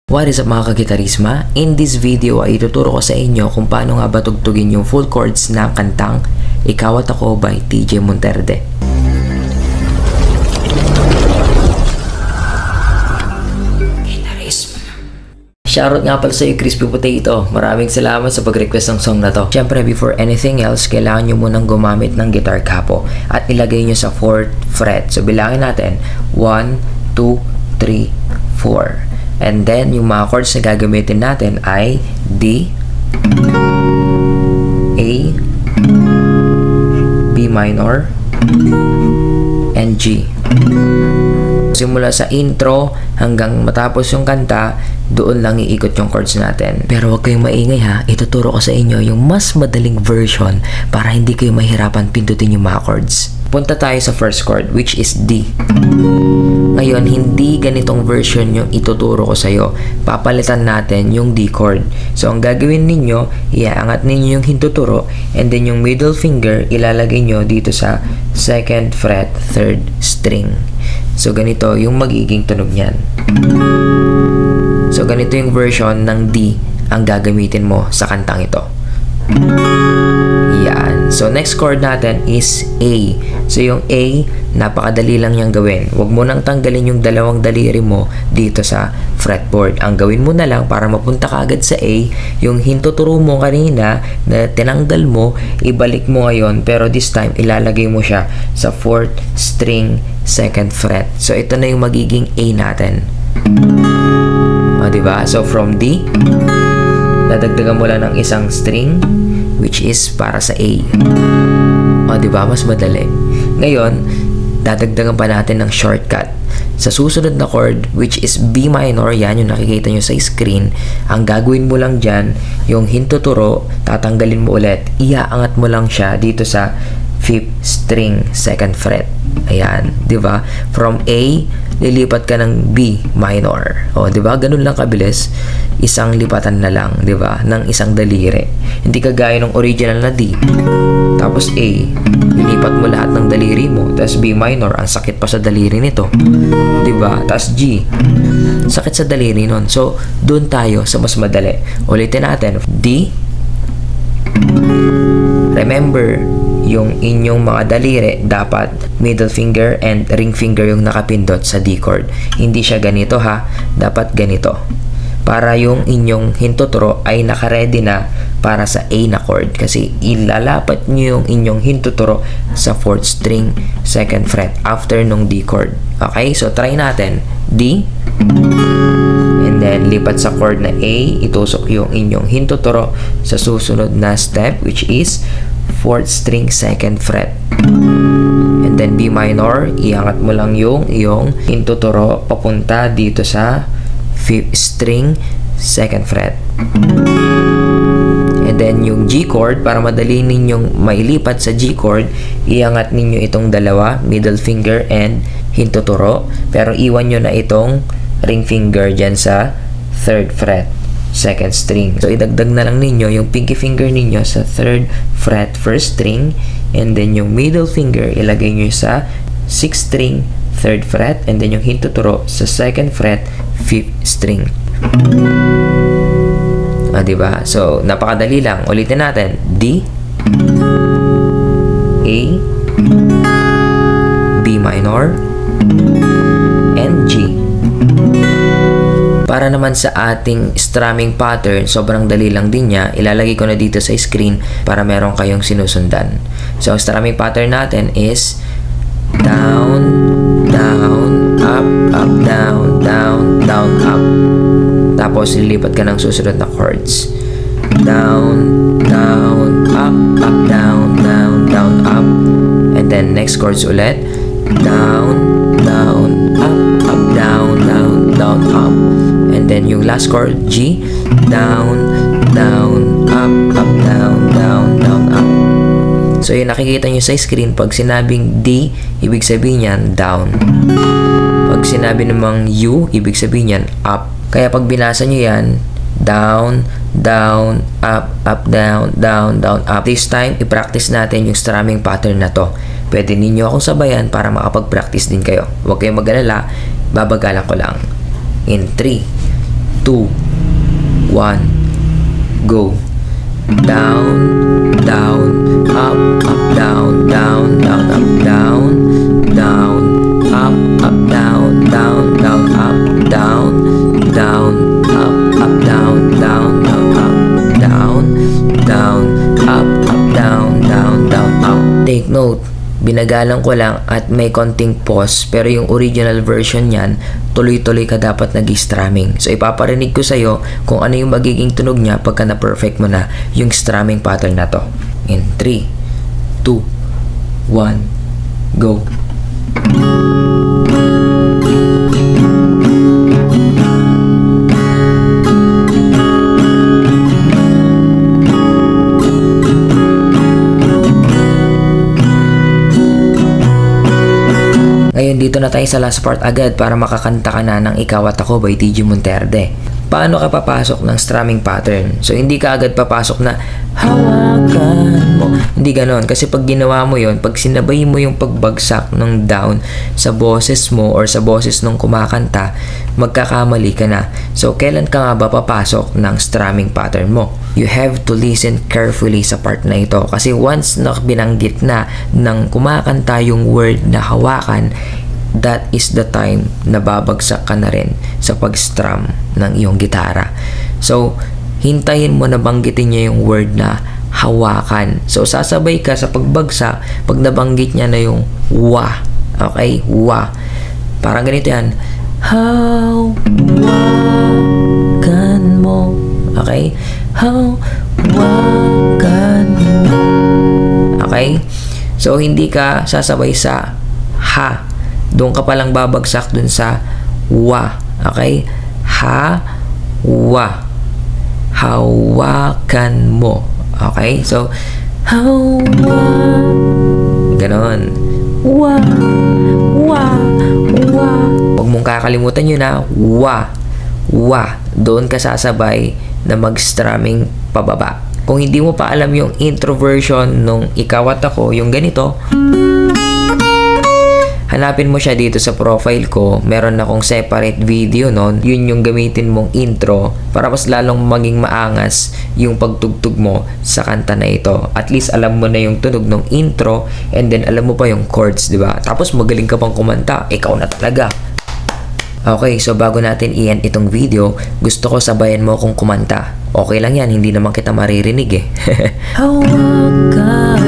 What is up mga kagitarisma? In this video ay ituturo ko sa inyo kung paano nga ba tugtugin yung full chords ng kantang Ikaw at Ako by TJ Monterde. Gitarism. Shoutout nga pala sa iyo, Crispy Potato. Maraming salamat sa pag-request ng song na to. Siyempre, before anything else, kailangan nyo munang gumamit ng guitar capo at ilagay nyo sa 4th fret. So bilangin natin 1, 2, 3, 4. And then, yung mga chords na gagamitin natin ay D, A, B minor, and G. Simula sa intro hanggang matapos yung kanta, doon lang iikot yung chords natin. Pero huwag kayong maingay ha, ituturo ko sa inyo yung mas madaling version para hindi kayo mahirapan pindutin yung mga chords. Punta tayo sa first chord, which is D. Ngayon, hindi ganitong version yung ituturo ko sa'yo. Papalitan natin yung D chord. So, ang gagawin ninyo, iaangat ninyo yung hintuturo, and then yung middle finger, ilalagay nyo dito sa 2nd fret, 3rd string. So, ganito yung magiging tunog niyan. So, ganito yung version ng D ang gagamitin mo sa kantang ito. Yan. So, next chord natin is A. So, yung A, napakadali lang niyang gawin. Huwag mo nang tanggalin yung dalawang daliri mo dito sa fretboard. Ang gawin mo na lang para mapunta ka agad sa A, yung hintuturo mo kanina na tinanggal mo, ibalik mo ngayon. Pero this time, ilalagay mo siya sa 4th string, 2nd fret. So, ito na yung magiging A natin. O, diba? So, from D, dadagdagan mo lang ng isang string, which is para sa A. O, diba? Mas madali. Ngayon, dadagdagan pa natin ng shortcut. Sa susunod na chord, which is B minor, yan yung nakikita nyo sa screen, ang gagawin mo lang dyan, yung hintuturo, tatanggalin mo ulit, iaangat mo lang siya dito sa 5th string, 2nd fret. Ayan, di ba? From A, lilipat ka ng B minor. O, di ba? Ganun lang kabilis. Isang lipatan na lang, di ba? Ng isang daliri. Hindi kagaya ng original na D. Tapos A, lilipat mo lahat ng daliri mo. Tapos B minor, ang sakit pa sa daliri nito. Di ba? Tapos G, sakit sa daliri nun. So, doon tayo sa mas madali. Ulitin natin. D, remember, yung inyong mga daliri dapat middle finger and ring finger yung nakapindot sa D chord. Hindi siya ganito ha, dapat ganito. Para yung inyong hintuturo ay nakaredy na para sa A na chord. Kasi ilalapat nyo yung inyong hintuturo sa 4th string, 2nd fret after nung D chord. Okay, so try natin. D, and then lipat sa chord na A, itusok yung inyong hintuturo sa susunod na step, which is 4th string, 2nd fret. And then B minor, iangat mo lang yung iyong hintuturo papunta dito sa 5th string, 2nd fret. And then yung G chord, para madali ninyong mailipat sa G chord, iangat ninyo itong dalawa, middle finger and hintuturo. Pero iwan nyo na itong ring finger dyan sa 3rd fret, 2nd string. So, idagdag na lang ninyo yung pinky finger ninyo sa 3rd fret, 1st string. And then, yung middle finger, ilagay nyo sa 6th string, 3rd fret. And then, yung hintuturo sa 2nd fret, 5th string. Diba? So, napakadali lang. Ulitin natin. D, A, B minor, and G. Para naman sa ating strumming pattern, sobrang dali lang din niya. Ilalagay ko na dito sa screen para meron kayong sinusundan. So, ang strumming pattern natin is down, down, up, up, down, down, down, up. Tapos, lilipat ka ng susunod na chords. Down, down, up, up, down, down, down, up. And then, next chords ulit. Down, down, up, up, down, down, down, up. And then yung last chord, G, down, down, up, up, down, down, down, up. So yung nakikita nyo sa screen, pag sinabing D, ibig sabihin yan, down. Pag sinabi namang U, ibig sabihin yan, up. Kaya pag binasa nyo yan, down, down, up, up, down, down, down, up. This time, i-practice natin yung strumming pattern na to. Pwede ninyo akong sabayan para makapag-practice din kayo. Huwag kayong mag-alala, babagalan ko lang. In 3, 2, 2, 1, go. Down, down, up, down, down, down, up, down, down, up, down, down, down, up, down, down, up, down, down, down, up, down, down, up, down, down, down, up. Take note, binagalan ko lang at may konting pause, pero yung original version niyan, tuloy-tuloy ka dapat nag-strumming. So ipaparinig ko sa'yo kung ano yung magiging tunog niya pagka na-perfect mo na yung strumming pattern na to. In 3, 2, 1, go. Ngayon, dito na tayo sa last part agad para makakanta ka na ng Ikaw at Ako by TG Monterde. Paano ka papasok ng strumming pattern? So, hindi ka agad papasok na hawakan mo. Hindi ganon. Kasi pag ginawa mo yon, pag sinabay mo yung pagbagsak ng down sa boses mo or sa boses ng kumakanta, magkakamali ka na. So, kailan ka nga ba papasok ng strumming pattern mo? You have to listen carefully sa part na ito. Kasi once na binanggit na ng kumakanta yung word na hawakan, that is the time na babagsak ka na rin sa pag-strum ng iyong gitara. So, hintayin mo na banggitin niya yung word na hawakan. So, sasabay ka sa pagbagsak pag nabanggit niya na yung wa. Okay? Wa. Parang ganito yan. Hawakan mo. Okay? Hawakan mo. Okay? So, hindi ka sasabay sa ha. Doon ka palang babagsak dun sa wa. Okay? Ha-wa. Hawakan mo. Okay? So, hawa. Ganon. Wa. Wa. Wa. Huwag mong kakalimutan yun na wa. Wa. Doon ka sasabay na mag-strumming pababa. Kung hindi mo pa alam yung intro version nung Ikaw at Ako, yung ganito, hanapin mo siya dito sa profile ko. Meron akong separate video nun. Yun yung gamitin mong intro para mas lalong maging maangas yung pagtugtog mo sa kanta na ito. At least alam mo na yung tunog ng intro and then alam mo pa yung chords, di ba? Tapos magaling ka pang kumanta. Ikaw na talaga. Okay, so bago natin i-end itong video, gusto ko sabayan mo akong kumanta. Okay lang yan, hindi naman kita maririnig eh. Hawakan